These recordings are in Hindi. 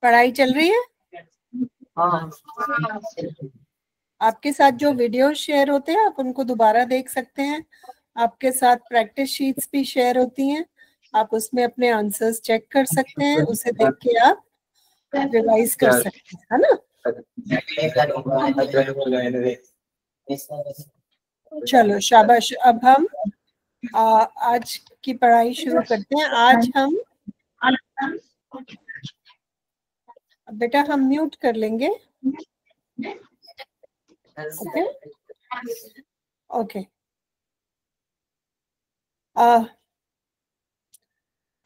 पढ़ाई चल रही है? हाँ। आपके साथ जो वीडियो शेयर होते हैं आप उनको दोबारा देख सकते हैं। आपके साथ प्रैक्टिस शीट्स भी शेयर होती हैं, आप उसमें अपने आंसर्स चेक कर सकते हैं, उसे देख के आप रिवाइज कर सकते हैं, है ना? चलो शाबाश। अब हम आज की पढ़ाई शुरू करते हैं। आज हम बेटा हम म्यूट कर लेंगे। Okay okay.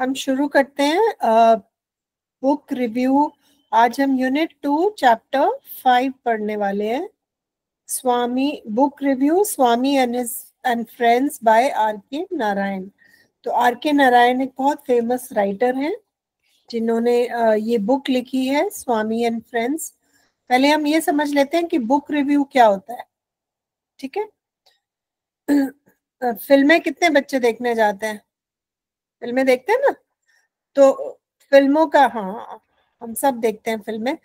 हम शुरू करते हैं बुक रिव्यू। आज हम यूनिट 2 चैप्टर 5 पढ़ने वाले हैं। Swami book review Swami and friends by R K Narayan. तो आर के नारायण एक बहुत फेमस राइटर हैं जिन्होंने ये बुक लिखी है स्वामी एंड फ्रेंड्स। पहले हम ये समझ लेते हैं कि बुक रिव्यू क्या होता है, ठीक है? फिल्में कितने बच्चे देखने जाते हैं? फिल्में देखते हैं ना? तो फिल्मों का, हाँ हम सब देखते हैं फिल्में।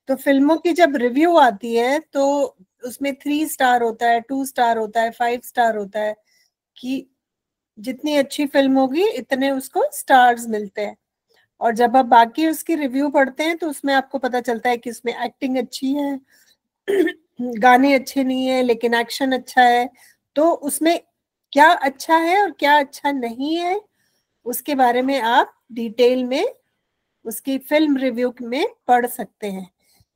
तो फिल्मों की जब रिव्यू आती है तो उसमें 3 स्टार होता है, 2 स्टार होता है, 5 स्टार होता है, कि जितनी अच्छी फिल्म होगी इतने उसको स्टार्स मिलते हैं। और जब आप बाकी उसकी रिव्यू पढ़ते हैं तो उसमें आपको पता चलता है कि उसमें एक्टिंग अच्छी है, गाने अच्छे नहीं है लेकिन एक्शन अच्छा है। तो उसमें क्या अच्छा है और क्या अच्छा नहीं है उसके बारे में आप डिटेल में उसकी फिल्म रिव्यू में पढ़ सकते हैं।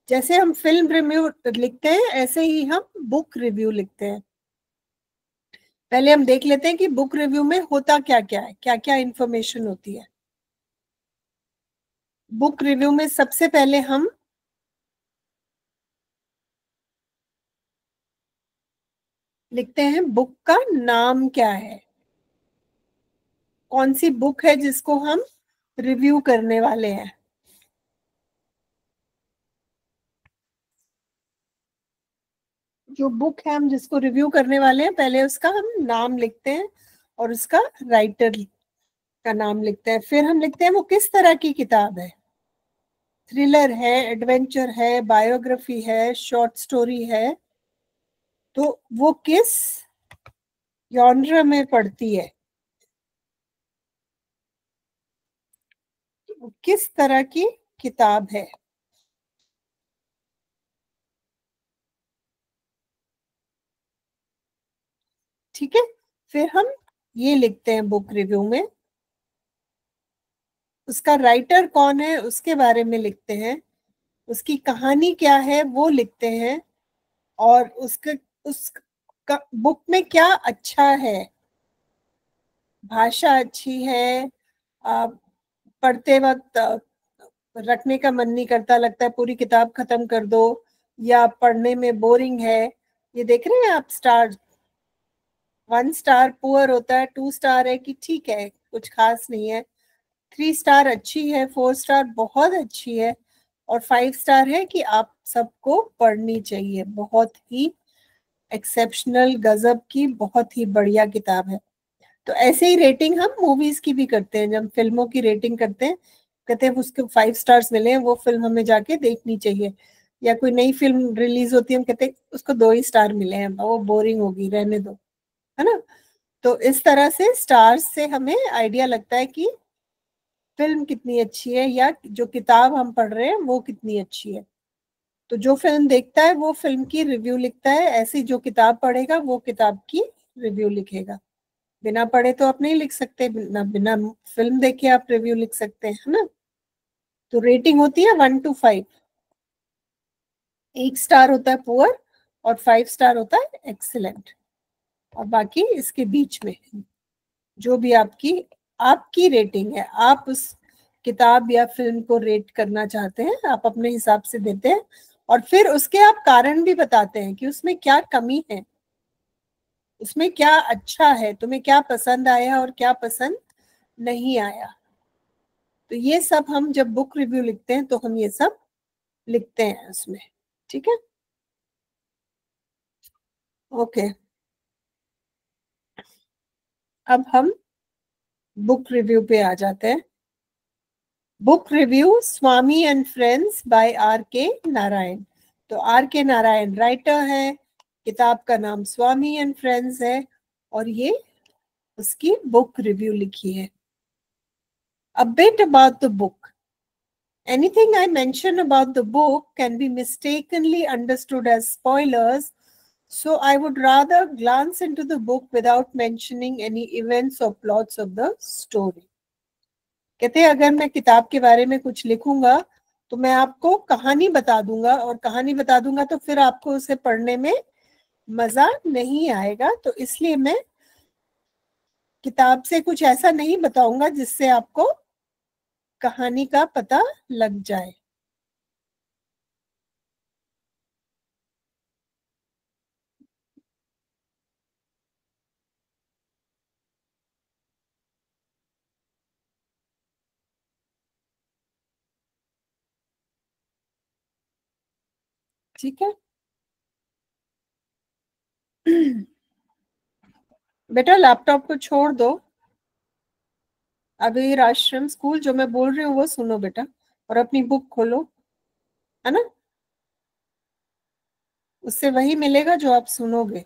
जैसे हम फिल्म रिव्यू लिखते हैं ऐसे ही हम बुक रिव्यू लिखते हैं। पहले हम देख लेते हैं कि बुक रिव्यू में होता क्या क्या है, क्या क्या इंफॉर्मेशन होती है। बुक रिव्यू में सबसे पहले हम लिखते हैं बुक का नाम क्या है, कौन सी बुक है जिसको हम रिव्यू करने वाले हैं। जो बुक है हम जिसको रिव्यू करने वाले हैं पहले उसका हम नाम लिखते हैं और उसका राइटर का नाम लिखते हैं। फिर हम लिखते हैं वो किस तरह की किताब है, थ्रिलर है, एडवेंचर है, बायोग्राफी है, शॉर्ट स्टोरी है, तो वो किस जॉनर में पढ़ती है, वो किस तरह की किताब है। ठीक है, फिर हम ये लिखते हैं बुक रिव्यू में उसका राइटर कौन है उसके बारे में लिखते हैं, उसकी कहानी क्या है वो लिखते हैं, और उसके उस बुक में क्या अच्छा है, भाषा अच्छी है, पढ़ते वक्त रखने का मन नहीं करता, लगता है पूरी किताब खत्म कर दो, या पढ़ने में बोरिंग है। ये देख रहे हैं आप स्टार, 1 स्टार पुअर होता है, 2 स्टार है कि ठीक है कुछ खास नहीं है, 3 स्टार अच्छी है, 4 स्टार बहुत अच्छी है, और 5 स्टार है कि आप सबको पढ़नी चाहिए, बहुत ही एक्सेप्शनल, गजब की, बहुत ही बढ़िया किताब है। तो ऐसे ही रेटिंग हम मूवीज की भी करते हैं, जब फिल्मों की रेटिंग करते हैं कहते हैं उसको 5 स्टार्स मिले हैं, वो फिल्म हमें जाके देखनी चाहिए। या कोई नई फिल्म रिलीज होती है हम कहते हैं उसको 2 ही स्टार मिले हैं, वो बोरिंग होगी रहने दो, है ना? तो इस तरह से स्टार्स से हमें आइडिया लगता है कि फिल्म कितनी अच्छी है या जो किताब हम पढ़ रहे हैं वो कितनी अच्छी है। तो जो फिल्म देखता है वो फिल्म की रिव्यू लिखता है, ऐसी जो किताब पढ़ेगा वो किताब की रिव्यू लिखेगा। बिना पढ़े तो आप नहीं लिख सकते, बिना बिना फिल्म देखे आप रिव्यू लिख सकते हैं, है ना? तो रेटिंग होती है 1 to 5। 1 स्टार होता है पुअर और 5 स्टार होता है एक्सीलेंट, और बाकी इसके बीच में जो भी आपकी आपकी रेटिंग है, आप उस किताब या फिल्म को रेट करना चाहते हैं आप अपने हिसाब से देते हैं, और फिर उसके आप कारण भी बताते हैं कि उसमें क्या कमी है, उसमें क्या अच्छा है, तुम्हें क्या पसंद आया और क्या पसंद नहीं आया। तो ये सब हम जब बुक रिव्यू लिखते हैं तो हम ये सब लिखते हैं उसमें, ठीक है? ओके, अब हम बुक रिव्यू पे आ जाते हैं। Book review Swami and friends by R K Narayan. तो आर के नारायण राइटर है, किताब का नाम स्वामी एंड फ्रेंड्स है, और ये उसकी बुक रिव्यू लिखी है। A bit about the book. Anything I mention about the book can be mistakenly understood as spoilers, so I would rather glance into the book without mentioning any events or plots of the story. कहते हैं अगर मैं किताब के बारे में कुछ लिखूंगा तो मैं आपको कहानी बता दूंगा, और कहानी बता दूंगा तो फिर आपको उसे पढ़ने में मजा नहीं आएगा, तो इसलिए मैं किताब से कुछ ऐसा नहीं बताऊंगा जिससे आपको कहानी का पता लग जाए। ठीक है बेटा, लैपटॉप को छोड़ दो, अभी आश्रम स्कूल जो मैं बोल रही हूँ वो सुनो बेटा, और अपनी बुक खोलो, है ना, उससे वही मिलेगा जो आप सुनोगे।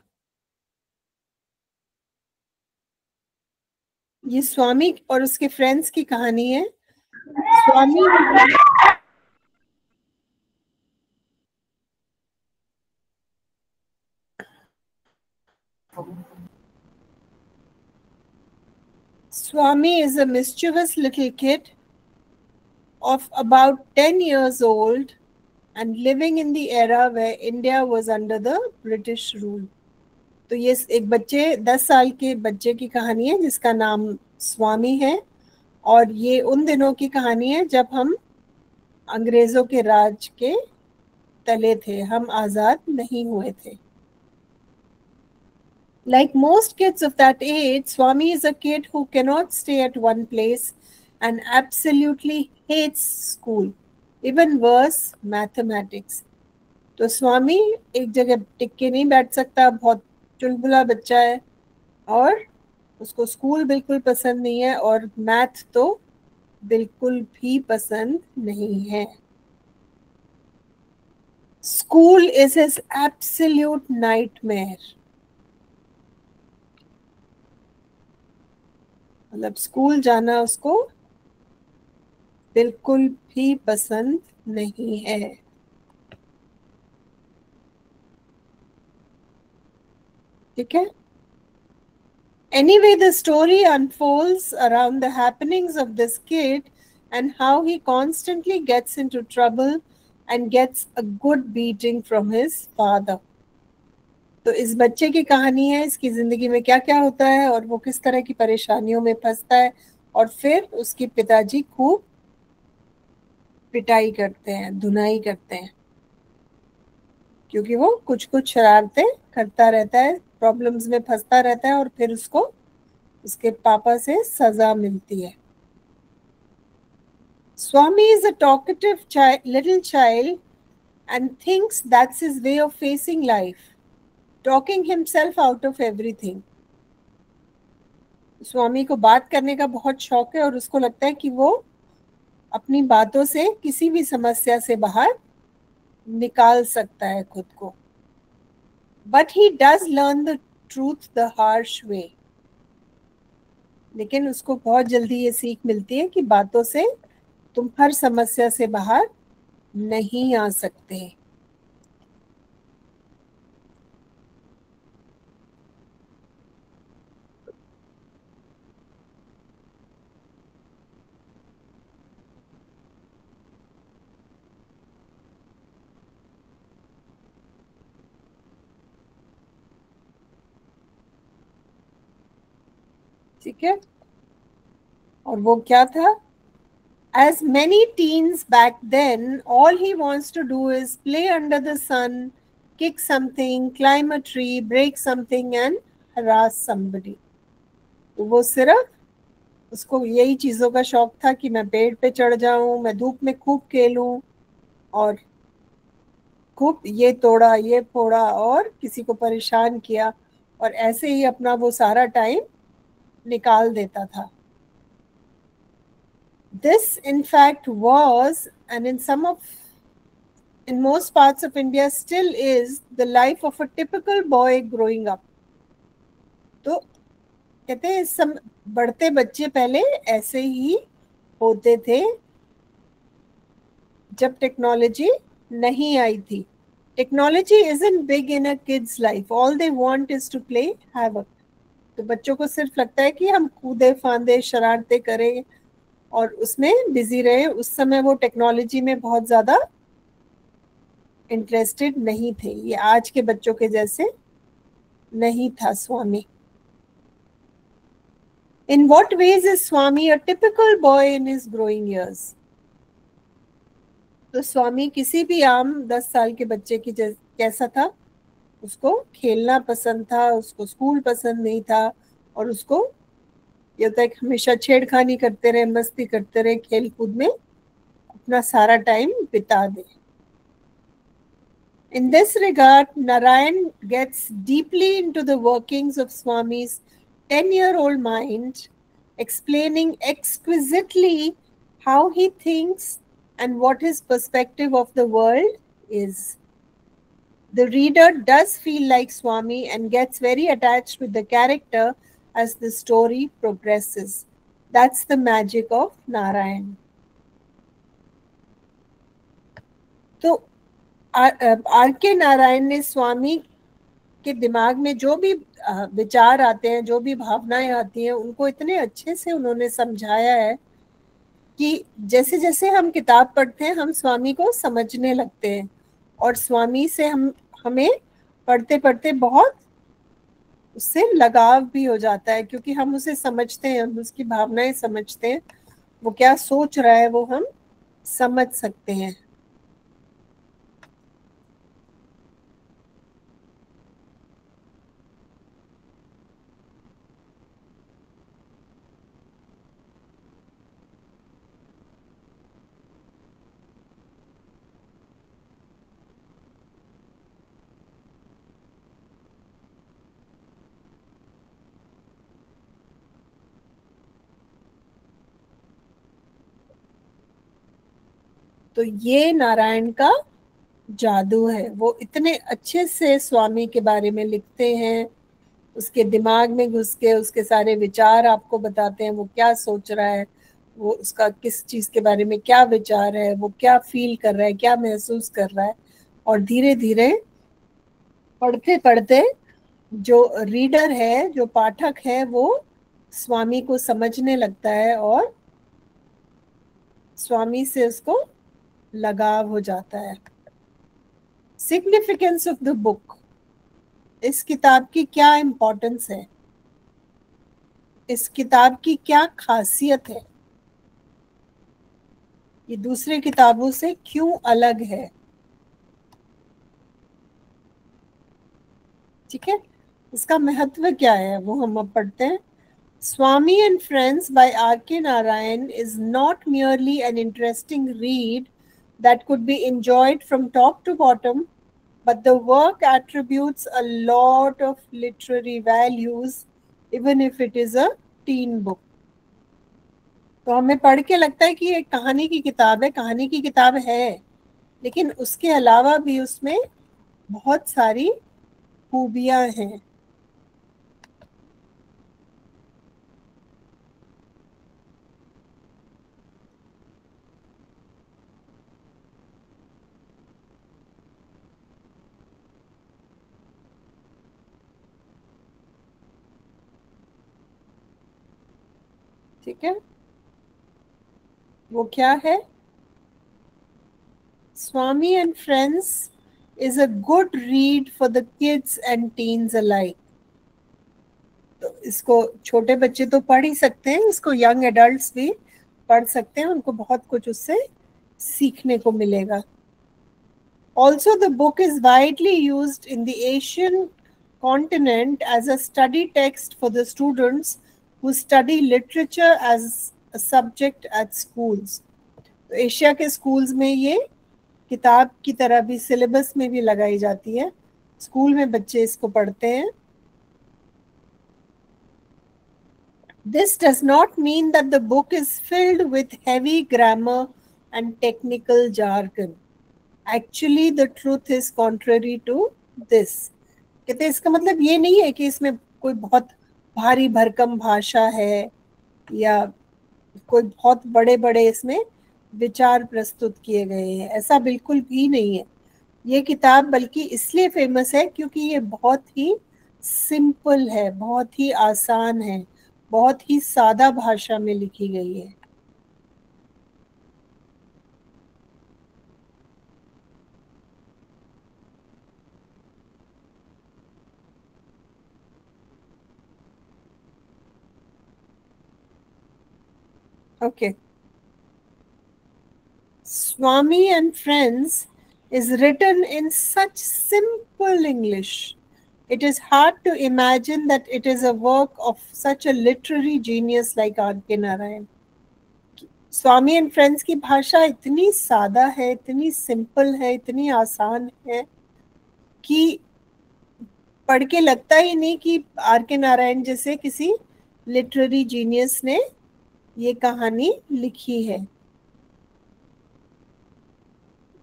ये स्वामी और उसके फ्रेंड्स की कहानी है। स्वामी Swami is a mischievous little kid of about 10 years old and living in the era where India was under the British rule. तो ये एक बच्चे 10 साल के बच्चे की कहानी है जिसका नाम स्वामी है, और ये उन दिनों की कहानी है जब हम अंग्रेजों के राज के तले थे, हम आजाद नहीं हुए थे। Like most kids of that age, Swami is a kid who cannot stay at one place and absolutely hates school. Even worse, mathematics. तो स्वामी एक जगह टिक के नहीं बैठ सकता, बहुत चुलबुला बच्चा है, और उसको स्कूल बिल्कुल पसंद नहीं है, और मैथ तो बिल्कुल भी पसंद नहीं है। School is his absolute nightmare. मतलब स्कूल जाना उसको बिल्कुल भी पसंद नहीं है। ठीक है। Anyway, the story unfolds around the happenings of this kid and how he constantly gets into trouble and gets a good beating from his father. तो इस बच्चे की कहानी है, इसकी जिंदगी में क्या क्या होता है और वो किस तरह की परेशानियों में फंसता है, और फिर उसके पिताजी खूब पिटाई करते हैं, धुनाई करते हैं, क्योंकि वो कुछ कुछ शरारतें करता रहता है, प्रॉब्लम्स में फंसता रहता है, और फिर उसको उसके पापा से सजा मिलती है। Swami is a talkative little child and thinks that's his way of facing life, talking himself out of everything. स्वामी को बात करने का बहुत शौक है और उसको लगता है कि वो अपनी बातों से किसी भी समस्या से बाहर निकाल सकता है खुद को। But he does learn the truth the harsh way. लेकिन उसको बहुत जल्दी ये सीख मिलती है कि बातों से तुम हर समस्या से बाहर नहीं आ सकते। ठीक है, और वो क्या था? As many teens back then, all he wants to do is play under the sun, kick something, climb a tree, break something and harass somebody. तो वो सिर्फ उसको यही चीजों का शौक था कि मैं पेड़ पे चढ़ जाऊं, मैं धूप में खूब खेलूं, और खूब ये तोड़ा ये फोड़ा और किसी को परेशान किया, और ऐसे ही अपना वो सारा टाइम निकाल देता था। This in fact was, and in most parts of India still is, the life of a typical boy growing up. तो कहते हैं सब बढ़ते बच्चे पहले ऐसे ही होते थे जब टेक्नोलॉजी नहीं आई थी. Technology isn't big in a kid's life. All they want is to play havoc. तो बच्चों को सिर्फ लगता है कि हम कूदे फांदे शरारते करें और उसमें बिजी रहे. उस समय वो टेक्नोलॉजी में बहुत ज्यादा इंटरेस्टेड नहीं थे. ये आज के बच्चों के जैसे नहीं था स्वामी. In what ways is Swami a typical boy in his growing years? तो स्वामी किसी भी आम 10 साल के बच्चे की कैसा था? उसको खेलना पसंद था, उसको स्कूल पसंद नहीं था, और उसको ये होता है कि हमेशा छेड़खानी करते रहे, मस्ती करते रहे, खेल कूद में अपना सारा टाइम बिता दे. In this regard, Narayan gets deeply into the workings of Swami's 10-year-old mind, explaining exquisitely how he thinks and what his perspective of the world is. The reader does feel like Swami and gets very attached with the character as the story progresses. That's the magic of Narayan. तो आर के नारायण ने स्वामी के दिमाग में जो भी विचार आते हैं, जो भी भावनाएं आती हैं, उनको इतने अच्छे से उन्होंने समझाया है कि जैसे जैसे हम किताब पढ़ते हैं हम स्वामी को समझने लगते हैं, और स्वामी से हमें पढ़ते पढ़ते बहुत उससे लगाव भी हो जाता है, क्योंकि हम उसे समझते हैं, हम उसकी भावनाएं समझते हैं, वो क्या सोच रहा है वो हम समझ सकते हैं. तो ये नारायण का जादू है. वो इतने अच्छे से स्वामी के बारे में लिखते हैं, उसके दिमाग में घुस के उसके सारे विचार आपको बताते हैं, वो क्या सोच रहा है, वो उसका किस चीज के बारे में क्या विचार है, वो क्या फील कर रहा है, क्या महसूस कर रहा है. और धीरे धीरे पढ़ते पढ़ते जो रीडर है, जो पाठक है, वो स्वामी को समझने लगता है और स्वामी से उसको लगाव हो जाता है. Significance of the book. इस किताब की क्या इम्पोर्टेंस है, इस किताब की क्या खासियत है, ये दूसरे किताबों से क्यों अलग है. ठीक है, इसका महत्व क्या है वो हम अब पढ़ते हैं. Swami and Friends by R.K. Narayan is not merely an interesting read that could be enjoyed from top to bottom, but the work attributes a lot of literary values, even if it is a teen book. तो हमें पढ़ के लगता है कि ये कहानी की किताब है, कहानी की किताब है, लेकिन उसके अलावा भी उसमें बहुत सारी खूबियां हैं. ठीक है, वो क्या है? Swami and Friends is a good read for the kids and teens alike. तो इसको छोटे बच्चे तो पढ़ ही सकते हैं, इसको यंग एडल्ट्स भी पढ़ सकते हैं, उनको बहुत कुछ उससे सीखने को मिलेगा. Also, the book is widely used in the Asian continent as a study text for the students who study literature as a subject at schools. तो एशिया के स्कूल्स में ये किताब की तरह भी सिलेबस में भी लगाई जाती है, स्कूल में बच्चे इसको पढ़ते हैं. This does not mean that the book is filled with heavy grammar and technical jargon. Actually, the truth is contrary to this. कहते हैं इसका मतलब ये नहीं है कि इसमें कोई बहुत भारी भरकम भाषा है या कोई बहुत बड़े बड़े इसमें विचार प्रस्तुत किए गए हैं, ऐसा बिल्कुल भी नहीं है। ये किताब बल्कि इसलिए फेमस है क्योंकि ये बहुत ही सिंपल है, बहुत ही आसान है, बहुत ही सादा भाषा में लिखी गई है। Okay. Swami and Friends is written in such simple English. It is hard to imagine that it is a work of such a literary genius like R.K. Narayan. Swami and friends की भाषा इतनी सादा है, इतनी सिंपल है, इतनी आसान है कि पढ़ के लगता ही नहीं कि आर.के. नारायण जैसे किसी लिटरेरी जीनियस ने ये कहानी लिखी है।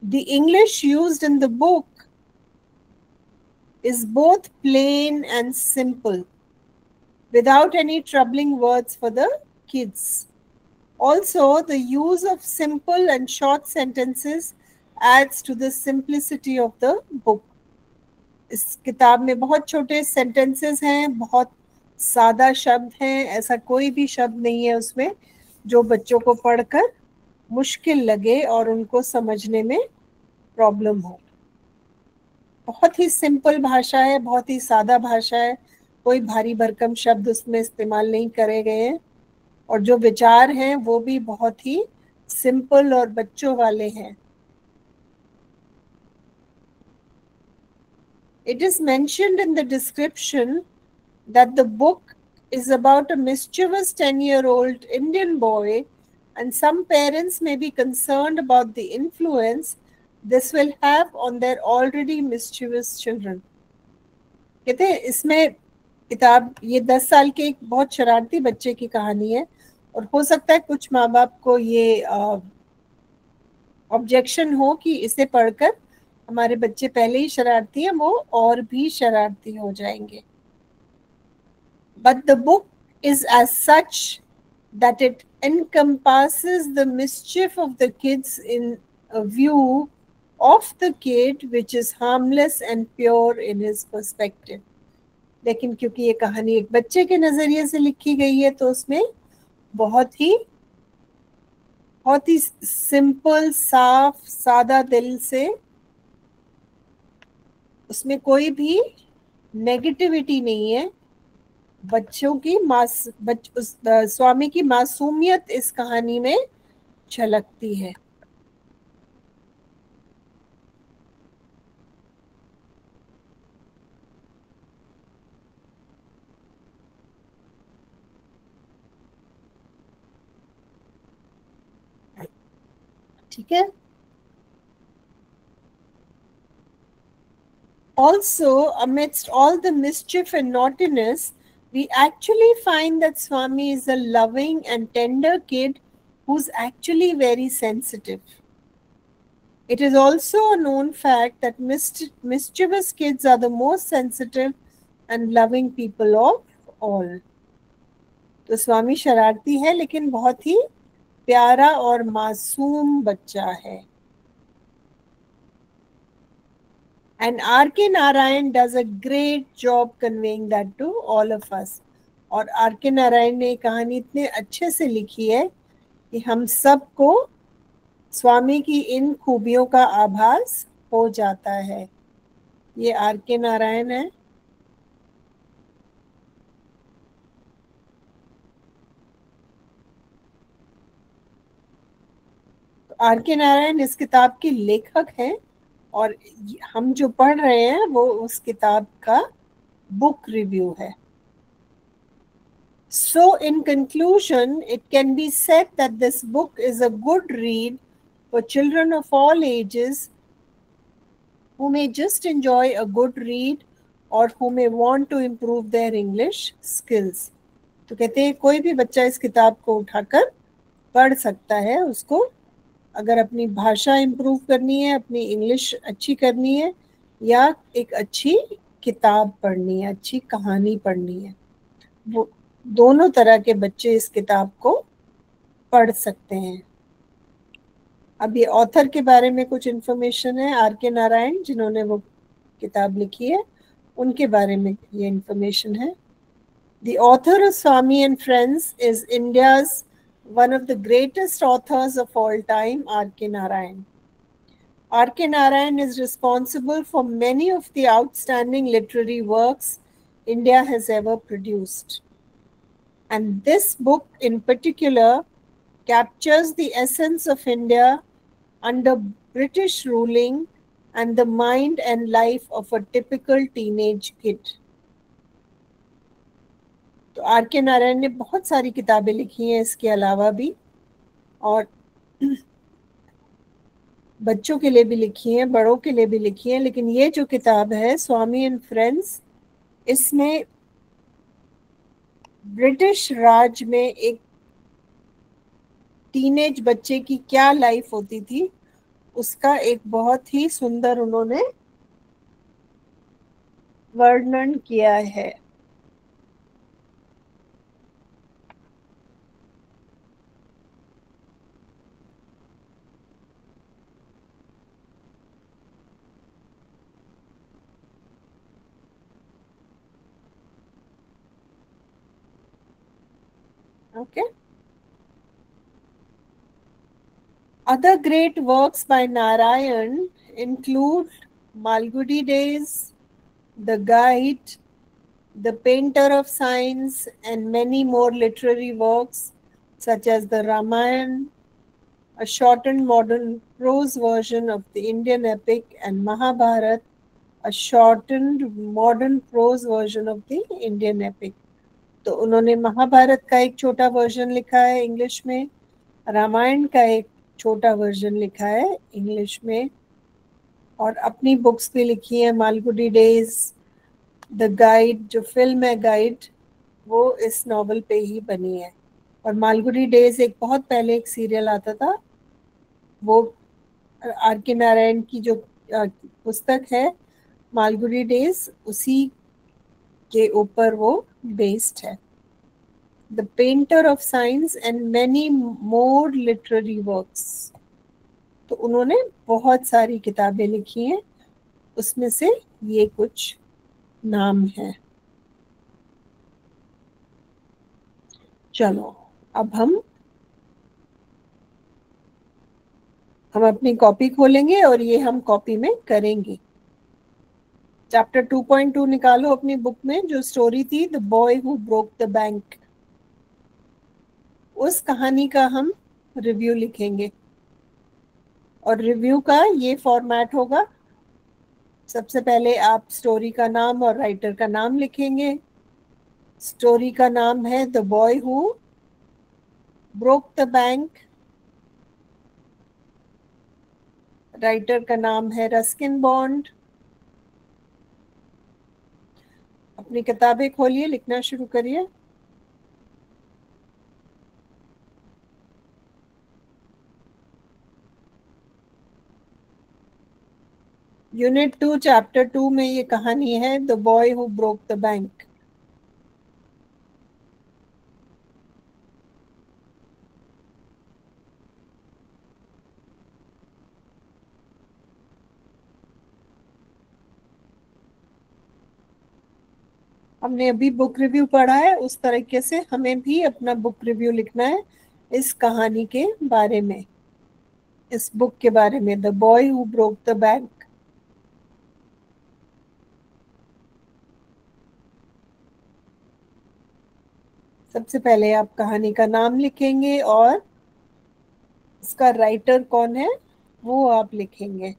The English used in the book is both plain and simple, without any troubling words for the kids. Also, the use of simple and short sentences adds to the simplicity of the book. इस किताब में बहुत छोटे सेंटेंसेस हैं, बहुत सादा शब्द हैं, ऐसा कोई भी शब्द नहीं है उसमें जो बच्चों को पढ़कर मुश्किल लगे और उनको समझने में प्रॉब्लम हो। बहुत ही सिंपल भाषा है, बहुत ही सादा भाषा है, कोई भारी भरकम शब्द उसमें इस्तेमाल नहीं करे गए हैं और जो विचार हैं वो भी बहुत ही सिंपल और बच्चों वाले हैं। It is mentioned in the description that the book is about a mischievous 10-year-old Indian boy, and some parents may be concerned about the influence this will have on their already mischievous children. कहते हैं इसमें किताब ये 10 साल के एक बहुत शरारती बच्चे की कहानी है और हो सकता है कुछ माँ बाप को ये ऑब्जेक्शन हो कि इसे पढ़कर हमारे बच्चे पहले ही शरारती हैं, वो और भी शरारती हो जाएंगे। But the book is as such that it encompasses the mischief of the kids in a view of the kid which is harmless and pure in his perspective. लेकिन क्योंकि ये कहानी एक बच्चे के नजरिए से लिखी गई है तो उसमें बहुत ही सिंपल, साफ, सादा दिल से उसमें कोई भी नेगेटिविटी नहीं है। बच्चों की स्वामी की मासूमियत इस कहानी में झलकती है। ठीक है। Also, amidst all the mischief and naughtiness, we actually find that Swami is a loving and tender kid who's actually very sensitive. It is also a known fact that mischievous kids are the most sensitive and loving people of all. तो स्वामी शरारती है लेकिन बहुत ही प्यारा और मासूम बच्चा है। And R.K. Narayan does a great job conveying that to all of us. और R.K. नारायण ने कहानी इतने अच्छे से लिखी है कि हम सबको स्वामी की इन खूबियों का आभास हो जाता है। ये R.K. नारायण है। R.K. नारायण इस किताब के लेखक हैं और हम जो पढ़ रहे हैं वो उस किताब का बुक रिव्यू है। So in conclusion, it can be said that this book is a good read for children of all ages who may just enjoy a good read or who may want to improve their English skills. तो कहते हैं कोई भी बच्चा इस किताब को उठाकर पढ़ सकता है। उसको अगर अपनी भाषा इम्प्रूव करनी है, अपनी इंग्लिश अच्छी करनी है, या एक अच्छी किताब पढ़नी है, अच्छी कहानी पढ़नी है, वो दोनों तरह के बच्चे इस किताब को पढ़ सकते हैं। अब ये ऑथर के बारे में कुछ इन्फॉर्मेशन है, आर के नारायण जिन्होंने वो किताब लिखी है उनके बारे में ये इन्फॉर्मेशन है। The author of Swami and Friends is India's one of the greatest authors of all time, R.K. Narayan. R.K. Narayan is responsible for many of the outstanding literary works India has ever produced. And this book in particular captures the essence of India under British ruling and the mind and life of a typical teenage kid. तो आर के नारायण ने बहुत सारी किताबें लिखी हैं इसके अलावा भी, और बच्चों के लिए भी लिखी हैं, बड़ों के लिए भी लिखी हैं। लेकिन ये जो किताब है स्वामी एंड फ्रेंड्स, इसमें ब्रिटिश राज में एक टीनेज बच्चे की क्या लाइफ होती थी उसका एक बहुत ही सुंदर उन्होंने वर्णन किया है। Okay. Other great works by Narayan include Malgudi Days, The Guide, The Painter of Signs, and many more literary works such as the Ramayana, a shortened modern prose version of the Indian epic, and Mahabharata, a shortened modern prose version of the Indian epic. तो उन्होंने महाभारत का एक छोटा वर्जन लिखा है इंग्लिश में, रामायण का एक छोटा वर्जन लिखा है इंग्लिश में, और अपनी बुक्स भी लिखी है। मालगुडी डेज, द गाइड जो फिल्म है गाइड, वो इस नॉवल पे ही बनी है। और मालगुडी डेज एक बहुत पहले एक सीरियल आता था, वो आर के नारायण की जो पुस्तक है मालगुडी डेज, उसी के ऊपर वो बेस्ड है। The painter of science and many more literary works. तो उन्होंने बहुत सारी किताबें लिखी हैं, उसमें से ये कुछ नाम है। चलो अब हम अपनी कॉपी खोलेंगे और ये हम कॉपी में करेंगे। चैप्टर 2.2 निकालो अपनी बुक में, जो स्टोरी थी the boy who broke the bank, उस कहानी का हम रिव्यू लिखेंगे। और रिव्यू का ये फॉर्मेट होगा, सबसे पहले आप स्टोरी का नाम और राइटर का नाम लिखेंगे। स्टोरी का नाम है the boy who broke the bank, writer का नाम है रस्किन बॉन्ड। अपनी किताबें खोलिए, लिखना शुरू करिए। यूनिट 2 चैप्टर 2 में ये कहानी है the boy who broke the bank. हमने अभी बुक रिव्यू पढ़ा है, उस तरीके से हमें भी अपना बुक रिव्यू लिखना है इस कहानी के बारे में, इस बुक के बारे में, the boy who broke the bank. सबसे पहले आप कहानी का नाम लिखेंगे और इसका राइटर कौन है वो आप लिखेंगे।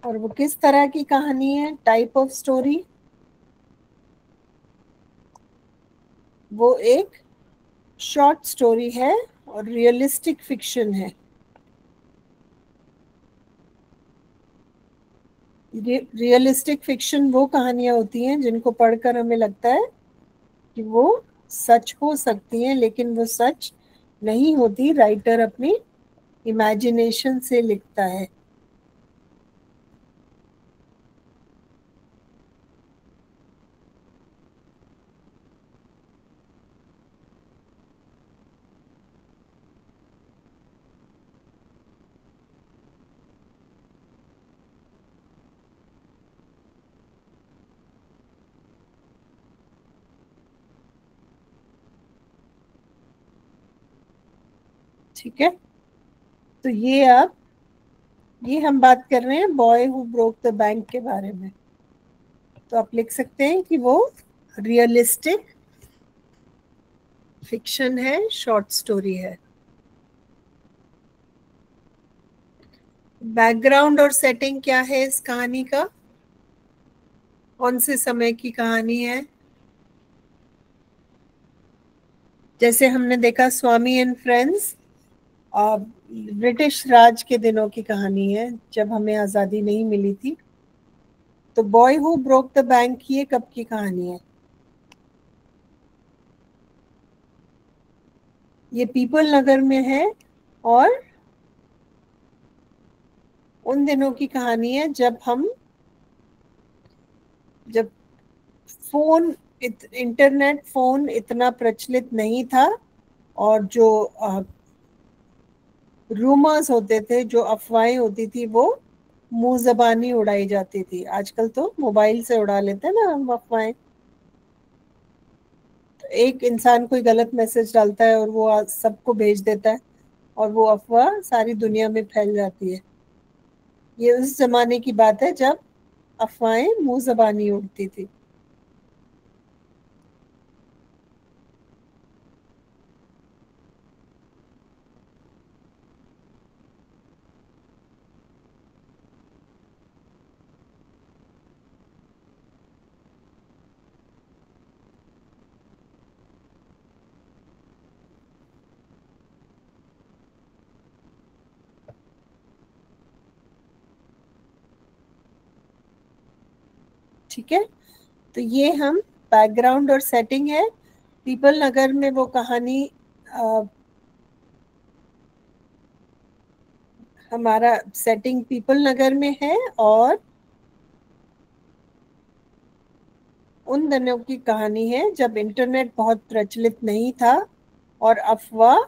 और वो किस तरह की कहानी है, टाइप ऑफ स्टोरी, वो एक शॉर्ट स्टोरी है और रियलिस्टिक फिक्शन है। रियलिस्टिक फिक्शन वो कहानियां होती हैं जिनको पढ़कर हमें लगता है कि वो सच हो सकती हैं, लेकिन वो सच नहीं होती। राइटर अपनी इमेजिनेशन से लिखता है। ठीक है, तो ये हम बात कर रहे हैं boy who broke the bank के बारे में। तो आप लिख सकते हैं कि वो रियलिस्टिक फिक्शन है, शॉर्ट स्टोरी है। बैकग्राउंड और सेटिंग क्या है इस कहानी का? कौन से समय की कहानी है? जैसे हमने देखा स्वामी एंड फ्रेंड्स, ब्रिटिश राज के दिनों की कहानी है, जब हमें आजादी नहीं मिली थी। तो boy who broke the bank ये कब की कहानी है? ये पीपल नगर में है और उन दिनों की कहानी है जब फोन इंटरनेट फोन इतना प्रचलित नहीं था, और जो रूमर्स होते थे, जो अफवाहें होती थी, वो मुंह जबानी उड़ाई जाती थी। आजकल तो मोबाइल से उड़ा लेते हैं ना हम अफवाहें। तो एक इंसान कोई गलत मैसेज डालता है और वो सबको भेज देता है, और वो अफवाह सारी दुनिया में फैल जाती है। ये उस जमाने की बात है जब अफवाहें मुंह जबानी उड़ती थी। ठीक है, तो ये हम बैकग्राउंड और सेटिंग है। पीपल नगर में वो कहानी, हमारा सेटिंग पीपल नगर में है, और उन दिनों की कहानी है जब इंटरनेट बहुत प्रचलित नहीं था और अफवाह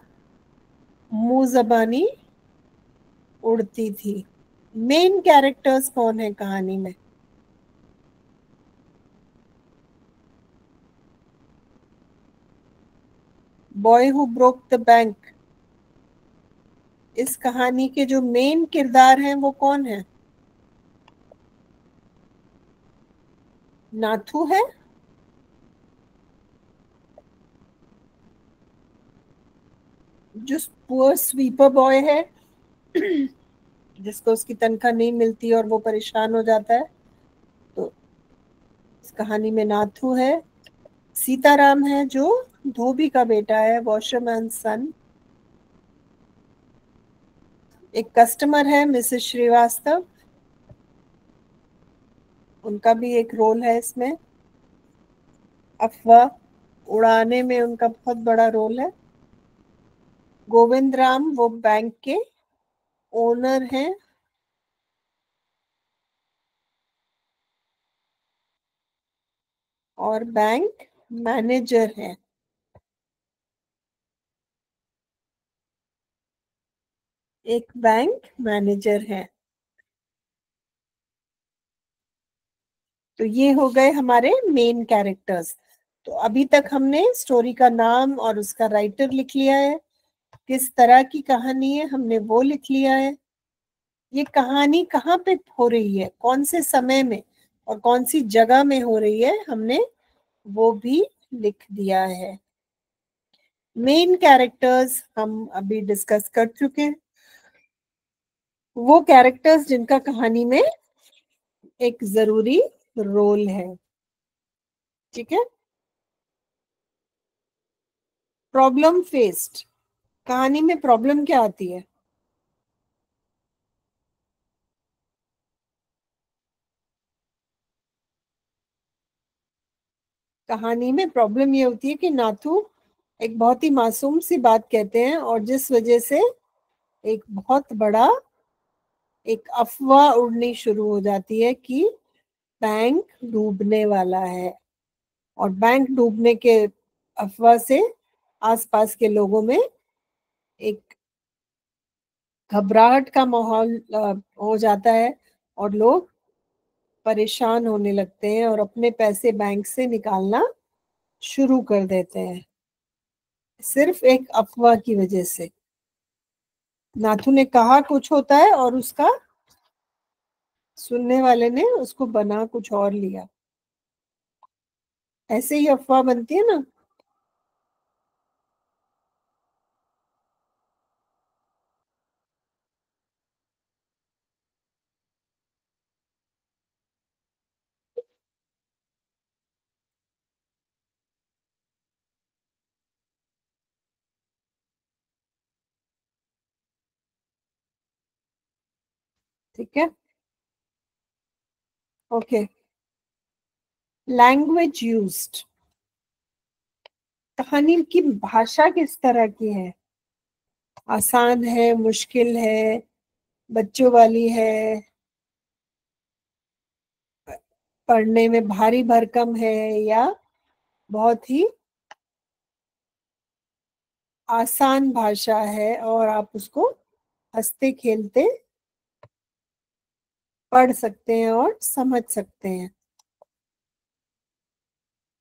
मुंह जबानी उड़ती थी। मेन कैरेक्टर्स कौन है कहानी में? Boy who broke the bank, इस कहानी के जो मेन किरदार हैं वो कौन है? नाथू है, जो पुअर स्वीपर बॉय है, जिसको उसकी तनख्वाह नहीं मिलती और वो परेशान हो जाता है। तो इस कहानी में नाथू है। सीताराम है, जो धोबी का बेटा है, वॉशरमैन सन। एक कस्टमर है, मिसेस श्रीवास्तव, उनका भी एक रोल है इसमें। अफवाह उड़ाने में उनका बहुत बड़ा रोल है। गोविंद राम वो बैंक के ओनर हैं, और बैंक मैनेजर हैं। एक बैंक मैनेजर है। तो ये हो गए हमारे मेन कैरेक्टर्स। तो अभी तक हमने स्टोरी का नाम और उसका राइटर लिख लिया है, किस तरह की कहानी है हमने वो लिख लिया है, ये कहानी कहाँ पे हो रही है, कौन से समय में और कौन सी जगह में हो रही है, हमने वो भी लिख दिया है। मेन कैरेक्टर्स हम अभी डिस्कस कर चुके हैं, वो कैरेक्टर्स जिनका कहानी में एक जरूरी रोल है। ठीक है, प्रॉब्लम फेस्ड, कहानी में प्रॉब्लम क्या आती है? कहानी में प्रॉब्लम ये होती है कि नाथू एक बहुत ही मासूम सी बात कहते हैं और जिस वजह से एक बहुत बड़ा एक अफवाह उड़नी शुरू हो जाती है कि बैंक डूबने वाला है। और बैंक डूबने के अफवाह से आसपास के लोगों में एक घबराहट का माहौल हो जाता है और लोग परेशान होने लगते हैं और अपने पैसे बैंक से निकालना शुरू कर देते हैं, सिर्फ एक अफवाह की वजह से। नाथू ने कहा कुछ होता है और उसका सुनने वाले ने उसको बना कुछ और लिया। ऐसे ही अफवाह बनती है ना। ठीक है, ओके। लैंग्वेज यूज्ड, कहानी की भाषा किस तरह की है? आसान है, मुश्किल है, बच्चों वाली है, पढ़ने में भारी भरकम है, या बहुत ही आसान भाषा है और आप उसको हंसते खेलते पढ़ सकते हैं और समझ सकते हैं।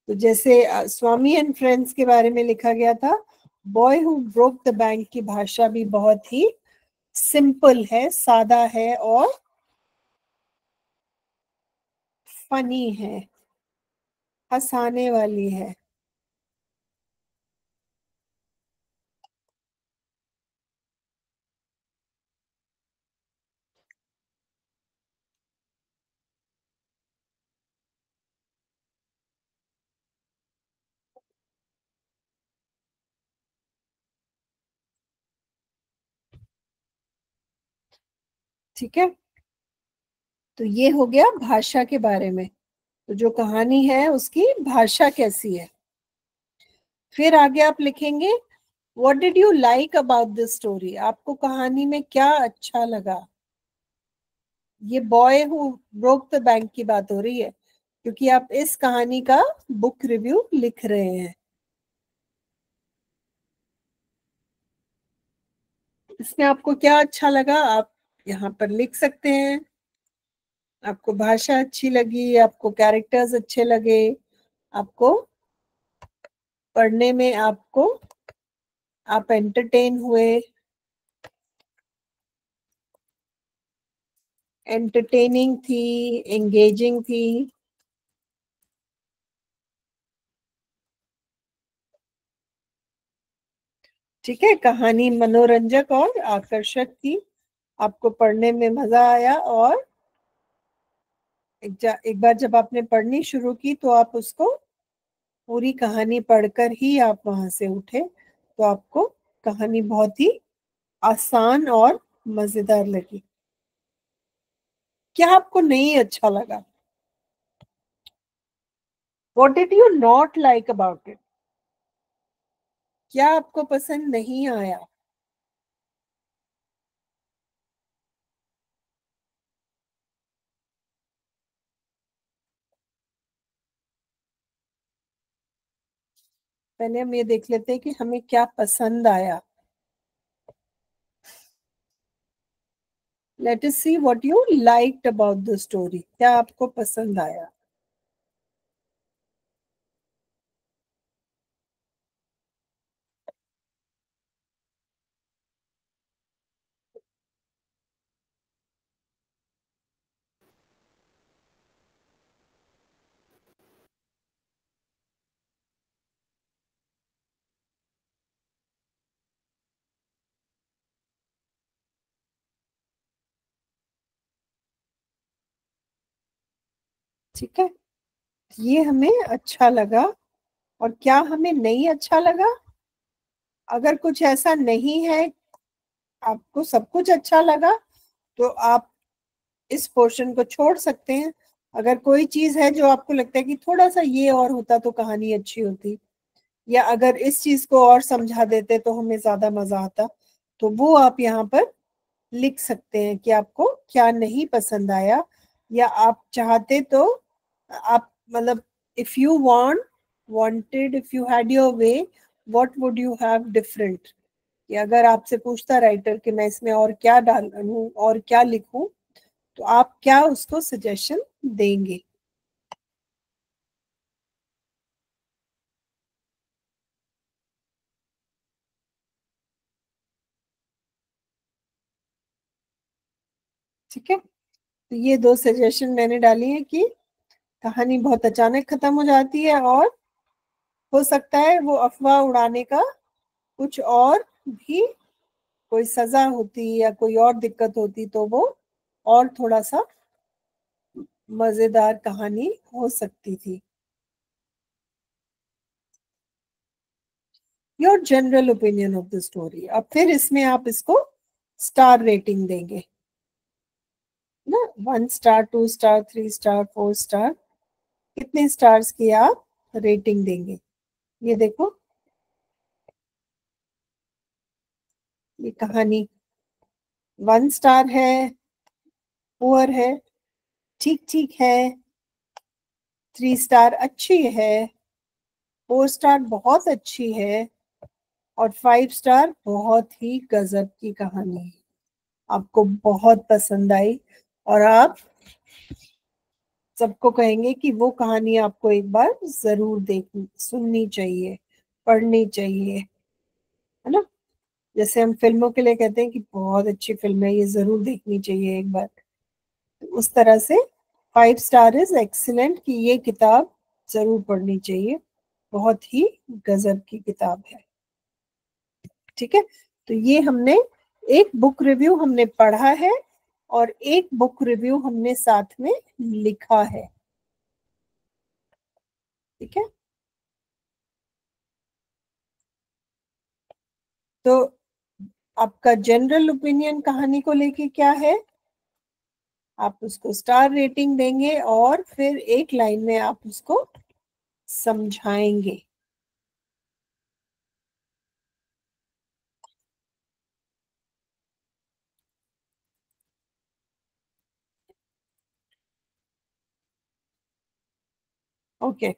तो जैसे स्वामी एंड फ्रेंड्स के बारे में लिखा गया था, boy who broke the bank की भाषा भी बहुत ही सिंपल है, सादा है और फनी है, हंसाने वाली है। ठीक है, तो ये हो गया भाषा के बारे में। तो जो कहानी है उसकी भाषा कैसी है। फिर आगे आप लिखेंगे what did you like about this story, आपको कहानी में क्या अच्छा लगा। ये boy who broke the bank की बात हो रही है क्योंकि आप इस कहानी का बुक रिव्यू लिख रहे हैं। इसमें आपको क्या अच्छा लगा आप यहाँ पर लिख सकते हैं। आपको भाषा अच्छी लगी, आपको कैरेक्टर्स अच्छे लगे, आपको पढ़ने में आपको आप एंटरटेन हुए, एंटरटेनिंग थी, एंगेजिंग थी। ठीक है, कहानी मनोरंजक और आकर्षक थी, आपको पढ़ने में मजा आया और एक बार जब आपने पढ़नी शुरू की तो आप उसको पूरी कहानी पढ़कर ही आप वहां से उठे, तो आपको कहानी बहुत ही आसान और मजेदार लगी। क्या आपको नहीं अच्छा लगा? What did you not like about it, क्या आपको पसंद नहीं आया? पहले हम ये देख लेते हैं कि हमें क्या पसंद आया। Let us see what you liked about the story, क्या आपको पसंद आया। ठीक है, ये हमें अच्छा लगा। और क्या हमें नहीं अच्छा लगा? अगर कुछ ऐसा नहीं है, आपको सब कुछ अच्छा लगा, तो आप इस पोर्शन को छोड़ सकते हैं। अगर कोई चीज है जो आपको लगता है कि थोड़ा सा ये और होता तो कहानी अच्छी होती, या अगर इस चीज को और समझा देते तो हमें ज्यादा मजा आता, तो वो आप यहाँ पर लिख सकते हैं कि आपको क्या नहीं पसंद आया, या आप चाहते तो आप मतलब if you wanted if you had your way, what would you have different. कि अगर आपसे पूछता राइटर कि मैं इसमें और क्या डालूं और क्या लिखूं, तो आप क्या उसको सजेशन देंगे। ठीक है, तो ये दो सजेशन मैंने डाली है कि कहानी बहुत अचानक खत्म हो जाती है, और हो सकता है वो अफवाह उड़ाने का कुछ और भी कोई सजा होती या कोई और दिक्कत होती तो वो और थोड़ा सा मजेदार कहानी हो सकती थी। Your general opinion of the story. अब फिर इसमें आप इसको स्टार रेटिंग देंगे ना, 1 स्टार, 2 स्टार, 3 स्टार, 4 स्टार, कितने स्टार्स की आप रेटिंग देंगे। ये देखो, ये कहानी 1 स्टार है, पुअर है, ठीक ठीक है, 3 स्टार अच्छी है, 4 स्टार बहुत अच्छी है, और 5 स्टार बहुत ही गजब की कहानी है, आपको बहुत पसंद आई, और आप सबको कहेंगे कि वो कहानी आपको एक बार जरूर देखनी सुननी चाहिए, पढ़नी चाहिए, है ना। जैसे हम फिल्मों के लिए कहते हैं कि बहुत अच्छी फिल्म है, ये जरूर देखनी चाहिए एक बार, उस तरह से 5 स्टार इज एक्सीलेंट, कि ये किताब जरूर पढ़नी चाहिए, बहुत ही गजब की किताब है। ठीक है, तो ये हमने एक बुक रिव्यू हमने पढ़ा है, और एक बुक रिव्यू हमने साथ में लिखा है। ठीक है, तो आपका जनरल ओपिनियन कहानी को लेके क्या है, आप उसको स्टार रेटिंग देंगे, और फिर एक लाइन में आप उसको समझाएंगे। ओके,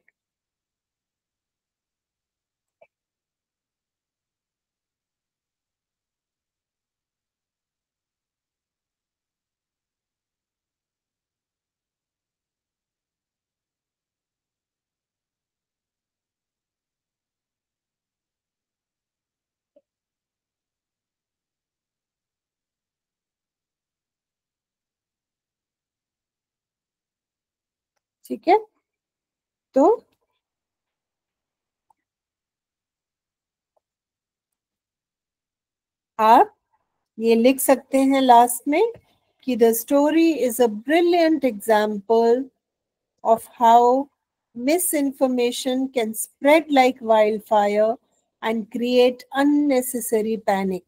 ठीक है, तो आप ये लिख सकते हैं लास्ट में कि the story is a brilliant example of how misinformation can spread like wildfire and create unnecessary panic।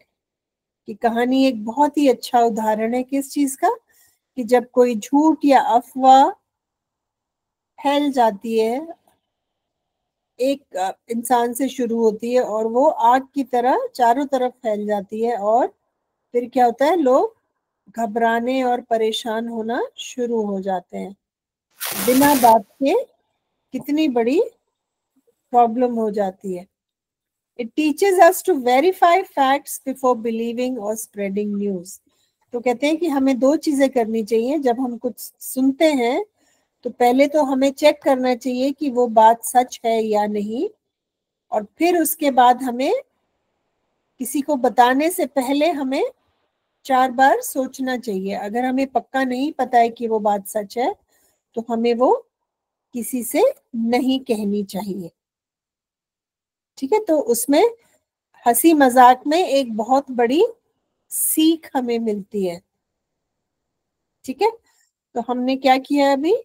कि कहानी एक बहुत ही अच्छा उदाहरण है किस चीज का, कि जब कोई झूठ या अफवाह फैल जाती है, एक इंसान से शुरू होती है और वो आग की तरह चारों तरफ फैल जाती है, और फिर क्या होता है, लोग घबराने और परेशान होना शुरू हो जाते हैं, बिना बात के कितनी बड़ी प्रॉब्लम हो जाती है। It teaches us to verify facts before believing or spreading news। तो कहते हैं कि हमें दो चीजें करनी चाहिए जब हम कुछ सुनते हैं, तो पहले तो हमें चेक करना चाहिए कि वो बात सच है या नहीं, और फिर उसके बाद हमें किसी को बताने से पहले हमें 4 बार सोचना चाहिए। अगर हमें पक्का नहीं पता है कि वो बात सच है, तो हमें वो किसी से नहीं कहनी चाहिए। ठीक है, तो उसमें हंसी मजाक में एक बहुत बड़ी सीख हमें मिलती है। ठीक है, तो हमने क्या किया अभी,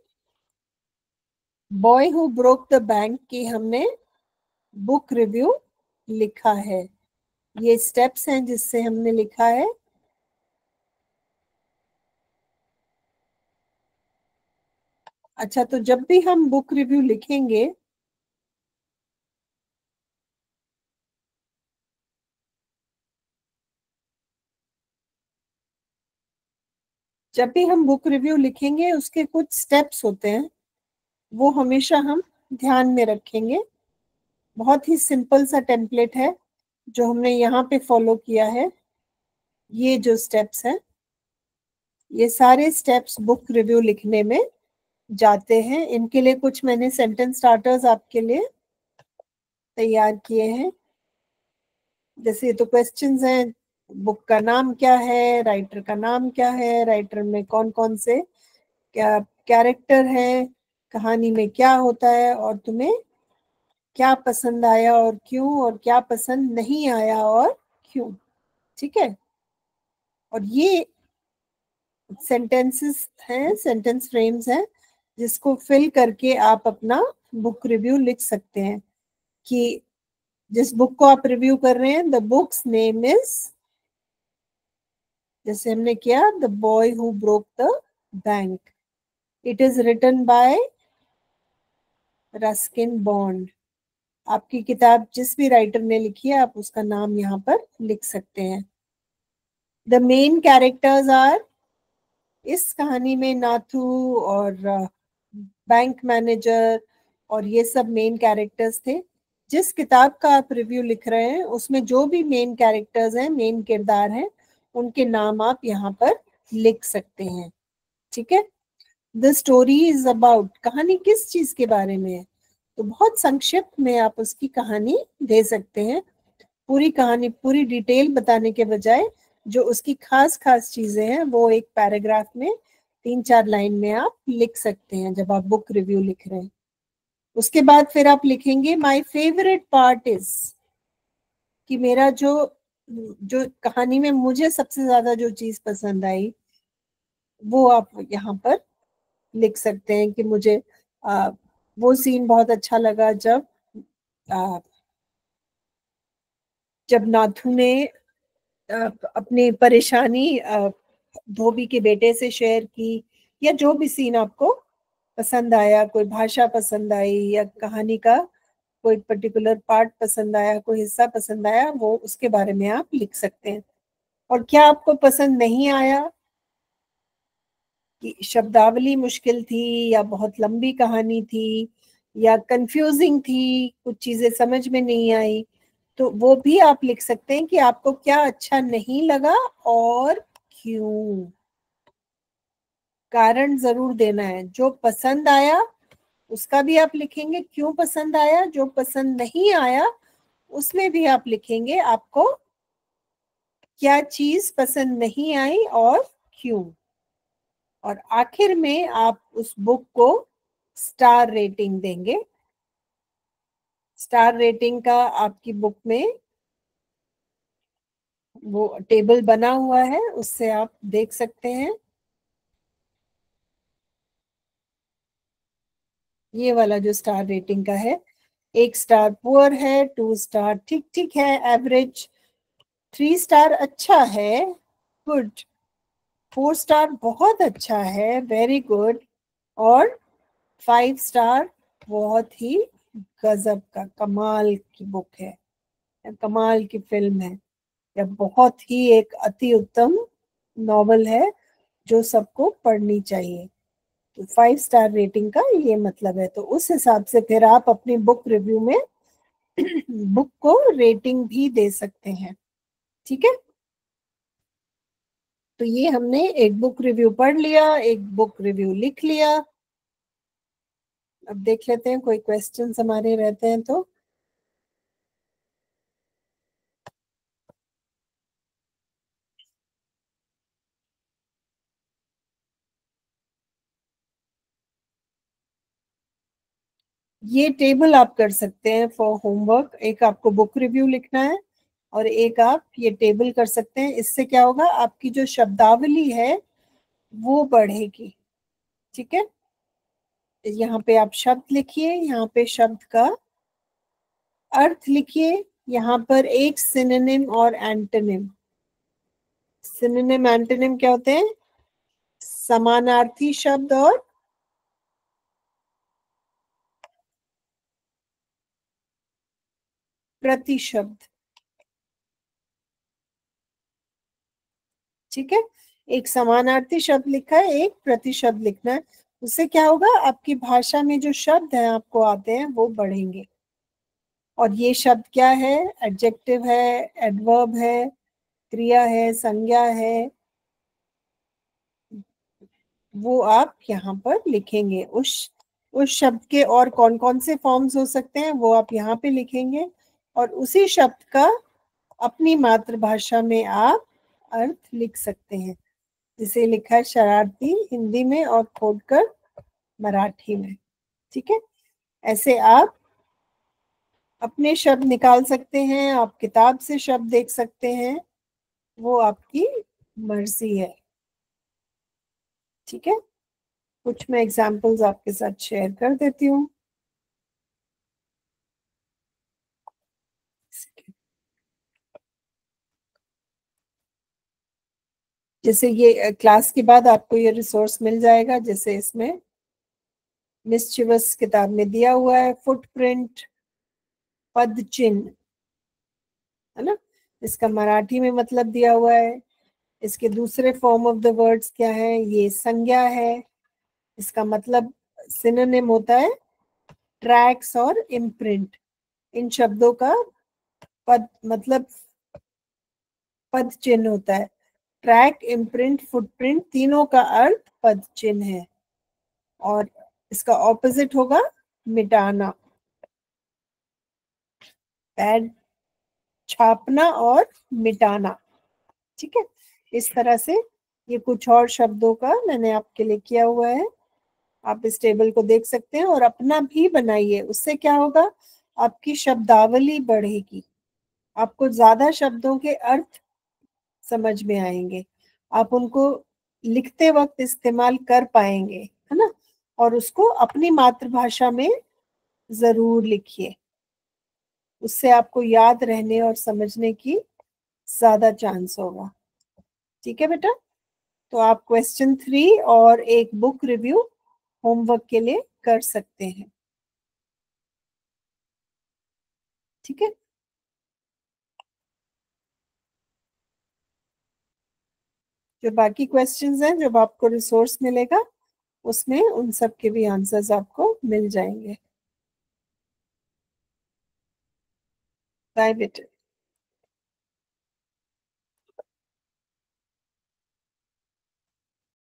boy who broke the bank की हमने बुक रिव्यू लिखा है। ये स्टेप्स हैं जिससे हमने लिखा है। अच्छा, तो जब भी हम बुक रिव्यू लिखेंगे उसके कुछ स्टेप्स होते हैं, वो हमेशा हम ध्यान में रखेंगे। बहुत ही सिंपल सा टेम्पलेट है जो हमने यहाँ पे फॉलो किया है। ये जो स्टेप्स हैं, ये सारे स्टेप्स बुक रिव्यू लिखने में जाते हैं। इनके लिए कुछ मैंने सेंटेंस स्टार्टर्स आपके लिए तैयार किए हैं। जैसे ये तो क्वेश्चंस हैं, बुक का नाम क्या है, राइटर का नाम क्या है, राइटर में कौन कौन से क्या कैरेक्टर है, कहानी में क्या होता है, और तुम्हें क्या पसंद आया और क्यों, और क्या पसंद नहीं आया और क्यों। ठीक है। और ये सेंटेंसेस हैं, सेंटेंस फ्रेम्स हैं, जिसको फिल करके आप अपना बुक रिव्यू लिख सकते हैं। कि जिस बुक को आप रिव्यू कर रहे हैं, द बुक्स नेम इज, जैसे हमने किया, the boy who broke the bank, it is written by Ruskin Bond. आपकी किताब जिस भी राइटर ने लिखी है, आप उसका नाम यहाँ पर लिख सकते हैं। द मेन कैरेक्टर्स आर, इस कहानी में नाथू और बैंक मैनेजर और ये सब मेन कैरेक्टर्स थे। जिस किताब का आप रिव्यू लिख रहे हैं उसमें जो भी मेन कैरेक्टर्स हैं, मेन किरदार हैं, उनके नाम आप यहाँ पर लिख सकते हैं। ठीक है। द स्टोरी इज अबाउट, कहानी किस चीज के बारे में है, तो बहुत संक्षिप्त में आप उसकी कहानी दे सकते हैं। पूरी कहानी पूरी डिटेल बताने के बजाय जो उसकी खास खास चीजें हैं वो एक पैराग्राफ में 3-4 लाइन में आप लिख सकते हैं जब आप बुक रिव्यू लिख रहे हैं। उसके बाद फिर आप लिखेंगे माय फेवरेट पार्ट इज, कि मेरा जो जो कहानी में मुझे सबसे ज्यादा जो चीज पसंद आई, वो आप यहाँ पर लिख सकते हैं। कि मुझे वो सीन बहुत अच्छा लगा जब आ, जब नाथू ने अपनी परेशानी धोबी के बेटे से शेयर की, या जो भी सीन आपको पसंद आया, कोई भाषा पसंद आई या कहानी का कोई पर्टिकुलर पार्ट पसंद आया, कोई हिस्सा पसंद आया, वो उसके बारे में आप लिख सकते हैं। और क्या आपको पसंद नहीं आया, कि शब्दावली मुश्किल थी, या बहुत लंबी कहानी थी, या कंफ्यूजिंग थी, कुछ चीजें समझ में नहीं आई, तो वो भी आप लिख सकते हैं कि आपको क्या अच्छा नहीं लगा और क्यों। कारण जरूर देना है। जो पसंद आया उसका भी आप लिखेंगे, क्यों पसंद आया। जो पसंद नहीं आया उसमें भी आप लिखेंगे आपको क्या चीज पसंद नहीं आई और क्यों। और आखिर में आप उस बुक को स्टार रेटिंग देंगे। स्टार रेटिंग का आपकी बुक में वो टेबल बना हुआ है, उससे आप देख सकते हैं। ये वाला जो स्टार रेटिंग का है, 1 स्टार पुअर है, 2 स्टार ठीक ठीक है, एवरेज, 3 स्टार अच्छा है, गुड, 4 स्टार बहुत अच्छा है, वेरी गुड, और 5 स्टार बहुत ही गजब का, कमाल की बुक है, या कमाल की फिल्म है, या बहुत ही एक अति उत्तम नॉवल है जो सबको पढ़नी चाहिए। तो 5 स्टार रेटिंग का ये मतलब है। तो उस हिसाब से फिर आप अपनी बुक रिव्यू में बुक को रेटिंग भी दे सकते हैं। ठीक है। तो ये हमने एक बुक रिव्यू पढ़ लिया, एक बुक रिव्यू लिख लिया। अब देख लेते हैं कोई क्वेश्चंस हमारे रहते हैं तो। ये टेबल आप कर सकते हैं फॉर होमवर्क। एक आपको बुक रिव्यू लिखना है और एक आप ये टेबल कर सकते हैं। इससे क्या होगा, आपकी जो शब्दावली है वो बढ़ेगी। ठीक है। यहाँ पे आप शब्द लिखिए, यहाँ पे शब्द का अर्थ लिखिए, यहाँ पर एक सिनोनिम और एंटोनिम। सिनोनिम एंटोनिम क्या होते हैं? समानार्थी शब्द और प्रतिशब्द। ठीक है, एक समानार्थी शब्द लिखा है, एक प्रतिशब्द लिखना है। उससे क्या होगा, आपकी भाषा में जो शब्द हैं आपको आते हैं वो बढ़ेंगे। और ये शब्द क्या है? एडजेक्टिव है, एडवर्ब है, क्रिया है, संज्ञा है, वो आप यहाँ पर लिखेंगे। उस शब्द के और कौन कौन से फॉर्म्स हो सकते हैं वो आप यहाँ पे लिखेंगे, और उसी शब्द का अपनी मातृभाषा में आप अर्थ लिख सकते हैं। जिसे लिखा है शरारती हिंदी में और खोडकर मराठी में। ठीक है, ऐसे आप अपने शब्द निकाल सकते हैं, आप किताब से शब्द देख सकते हैं, वो आपकी मर्जी है। ठीक है, कुछ मैं एग्जांपल्स आपके साथ शेयर कर देती हूँ। जैसे ये क्लास के बाद आपको ये रिसोर्स मिल जाएगा, जैसे इसमें मिस्चिवस किताब में दिया हुआ है फुटप्रिंट, पद चिन्ह, है ना, इसका मराठी में मतलब दिया हुआ है। इसके दूसरे फॉर्म ऑफ द वर्ड्स क्या है? ये संज्ञा है, इसका मतलब सिनोनिम होता है ट्रैक्स और इम्प्रिंट। इन शब्दों का पद मतलब पद चिन्ह होता है। ट्रैक, इम्प्रिंट, फुटप्रिंट, तीनों का अर्थ पद चिन्ह है। और इसका ऑपोजिट होगा मिटाना, पैड छापना और मिटाना। ठीक है, इस तरह से ये कुछ और शब्दों का मैंने आपके लिए किया हुआ है। आप इस टेबल को देख सकते हैं और अपना भी बनाइए। उससे क्या होगा, आपकी शब्दावली बढ़ेगी, आपको ज्यादा शब्दों के अर्थ समझ में आएंगे, आप उनको लिखते वक्त इस्तेमाल कर पाएंगे, है ना। और उसको अपनी मातृभाषा में जरूर लिखिए, उससे आपको याद रहने और समझने की ज्यादा चांस होगा। ठीक है बेटा, तो आप क्वेश्चन 3 और एक बुक रिव्यू होमवर्क के लिए कर सकते हैं। ठीक है, जो बाकी क्वेश्चंस हैं, जब आपको रिसोर्स मिलेगा उसमें उन सब के भी आंसर्स आपको मिल जाएंगे। बाय बेटा।